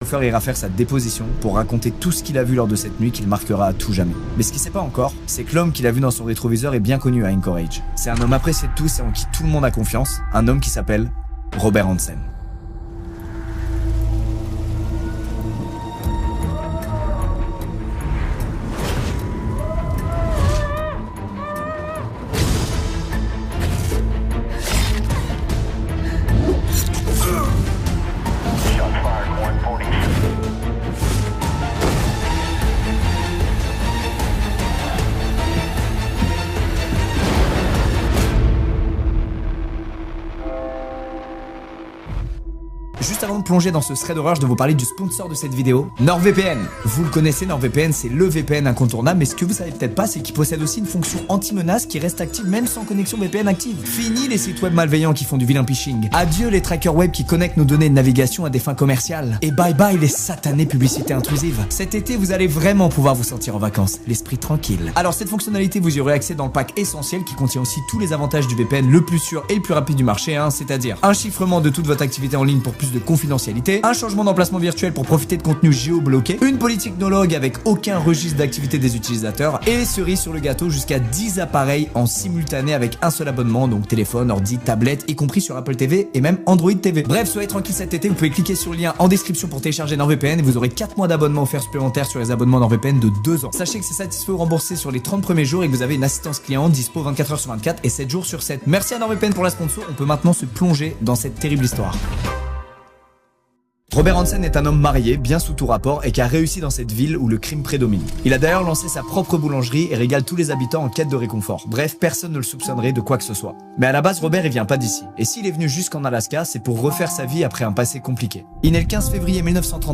Le chauffeur ira faire sa déposition pour raconter tout ce qu'il a vu lors de cette nuit qu'il marquera à tout jamais. Mais ce qu'il sait pas encore, c'est que l'homme qu'il a vu dans son rétroviseur est bien connu à Anchorage. C'est un homme apprécié de tous et en qui tout le monde a confiance, un homme qui s'appelle Robert Hansen. Juste avant de plonger dans ce thread d'horreur, je dois vous parler du sponsor de cette vidéo, NordVPN. Vous le connaissez, NordVPN, c'est le VPN incontournable, mais ce que vous savez peut-être pas, c'est qu'il possède aussi une fonction anti-menace qui reste active même sans connexion VPN active. Fini les sites web malveillants qui font du vilain phishing. Adieu les trackers web qui connectent nos données de navigation à des fins commerciales. Et bye bye les satanées publicités intrusives. Cet été, vous allez vraiment pouvoir vous sentir en vacances, l'esprit tranquille. Alors cette fonctionnalité, vous y aurez accès dans le pack essentiel qui contient aussi tous les avantages du VPN le plus sûr et le plus rapide du marché, c'est-à-dire un chiffrement de toute votre activité en ligne pour plus de confidentialité, un changement d'emplacement virtuel pour profiter de contenu géobloqué, une politique no log avec aucun registre d'activité des utilisateurs et cerise sur le gâteau jusqu'à 10 appareils en simultané avec un seul abonnement, donc téléphone, ordi, tablette, y compris sur Apple TV et même Android TV. Bref, soyez tranquille cet été, vous pouvez cliquer sur le lien en description pour télécharger NordVPN et vous aurez 4 mois d'abonnement offert supplémentaire sur les abonnements NordVPN de 2 ans. Sachez que c'est satisfait ou remboursé sur les 30 premiers jours et que vous avez une assistance client dispo 24h sur 24 et 7 jours sur 7. Merci à NordVPN pour la sponsor, on peut maintenant se plonger dans cette terrible histoire. Robert Hansen est un homme marié, bien sous tout rapport, et qui a réussi dans cette ville où le crime prédomine. Il a d'ailleurs lancé sa propre boulangerie et régale tous les habitants en quête de réconfort. Bref, personne ne le soupçonnerait de quoi que ce soit. Mais à la base, Robert il vient pas d'ici. Et s'il est venu jusqu'en Alaska, c'est pour refaire sa vie après un passé compliqué. Il est le 15 février 1930.